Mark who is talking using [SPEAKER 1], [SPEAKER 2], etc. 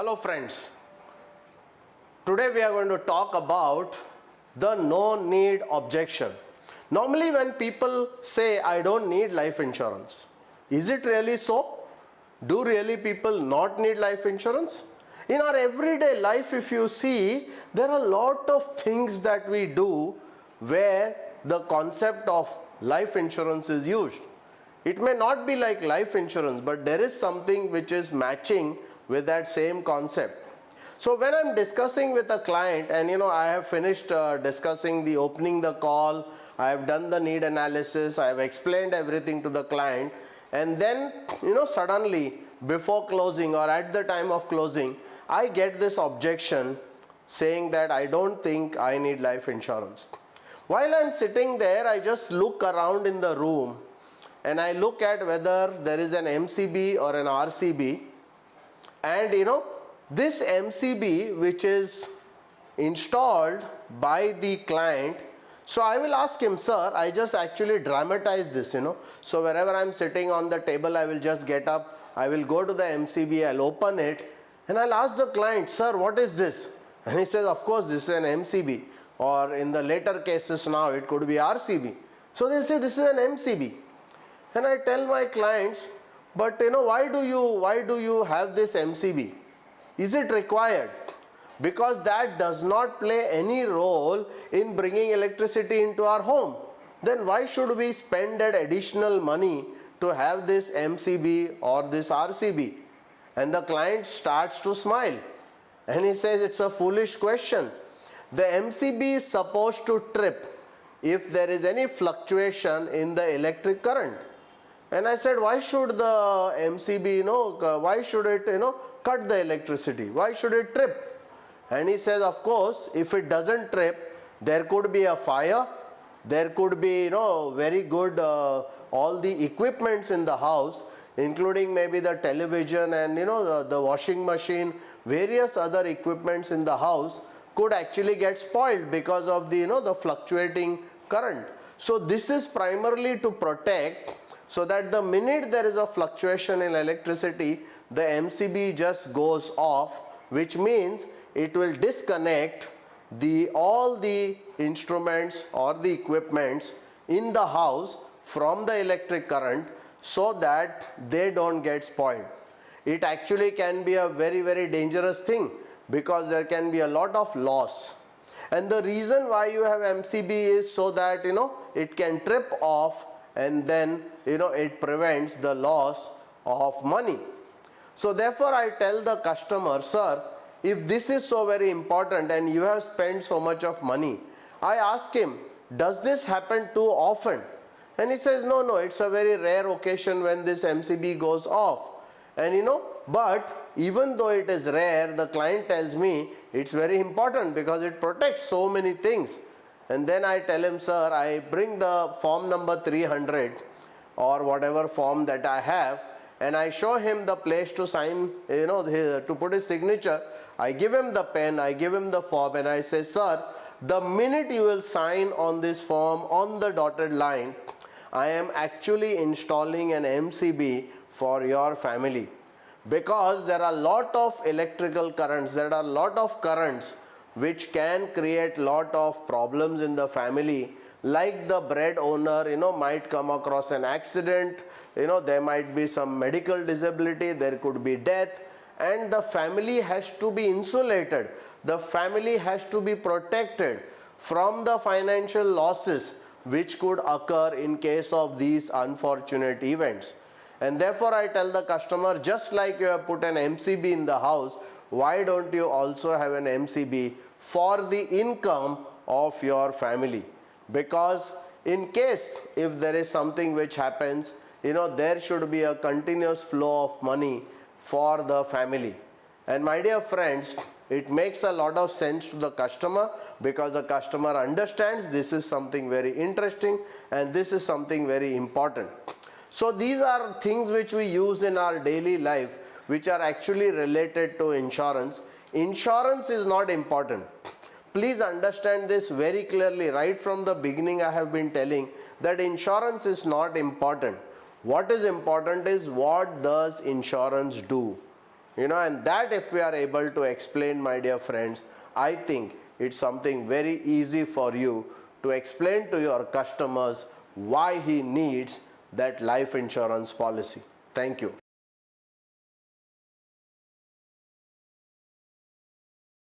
[SPEAKER 1] Hello friends, today we are going to talk about the no need objection. Normally when people say I don't need life insurance, is it really so? Do really people not need life insurance? In our everyday life, if you see, there are a lot of things that we do where the concept of life insurance is used. It may not be like life insurance, but there is something which is matching with that same concept. So when I'm discussing with a client, and I have finished discussing the opening the call, I have done the need analysis, I have explained everything to the client, and then suddenly before closing or at the time of closing, I get this objection saying that I don't think I need life insurance. While I'm sitting there, I just look around in the room and I look at whether there is an MCB or an RCB. And this MCB which is installed by the client, so I will ask him, sir, I just actually dramatize this, So wherever I'm sitting on the table, I will just get up, I will go to the MCB, I'll open it, and I'll ask the client, sir, what is this? And he says, of course, this is an MCB, or in the later cases now, it could be RCB. So they say, this is an MCB. And I tell my clients, but why do you have this MCB? Is it required? Because that does not play any role in bringing electricity into our home. Then why should we spend that additional money to have this MCB or this RCB? And the client starts to smile. And he says, it's a foolish question. The MCB is supposed to trip if there is any fluctuation in the electric current. And I said, why should the MCB, why should it, cut the electricity? Why should it trip? And he says, of course, if it doesn't trip, there could be a fire, there could be, very good, all the equipments in the house, including maybe the television and, the washing machine, various other equipments in the house could actually get spoiled because of the, the fluctuating current. So this is primarily to protect, so that the minute there is a fluctuation in electricity, the MCB just goes off, which means it will disconnect all the instruments or the equipments in the house from the electric current so that they don't get spoiled. It actually can be a very, very dangerous thing because there can be a lot of loss. And the reason why you have MCB is so that, it can trip off and then, it prevents the loss of money. So therefore, I tell the customer, sir, if this is so very important and you have spent so much of money, I ask him, does this happen too often? And he says, no, it's a very rare occasion when this MCB goes off. And but even though it is rare, the client tells me it's very important because it protects so many things. And then I tell him, sir, I bring the form number 300 or whatever form that I have, and I show him the place to sign, to put his signature. I give him the pen, I give him the form, and I say, sir, the minute you will sign on this form on the dotted line, I am actually installing an MCB for your family. Because there are a lot of electrical currents, there are a lot of currents which can create lot of problems in the family, like the bread owner, might come across an accident, there might be some medical disability, there could be death, and the family has to be insulated. The family has to be protected from the financial losses which could occur in case of these unfortunate events. And therefore I tell the customer, just like you have put an MCB in the house, why don't you also have an MCB for the income of your family? Because in case if there is something which happens, there should be a continuous flow of money for the family. And my dear friends, it makes a lot of sense to the customer because the customer understands this is something very interesting and this is something very important. So these are things which we use in our daily life which are actually related to insurance. Insurance is not important. Please understand this very clearly. Right from the beginning I have been telling that insurance is not important. What is important is what does insurance do? And that if we are able to explain, my dear friends, I think it's something very easy for you to explain to your customers why he needs that life insurance policy. Thank you.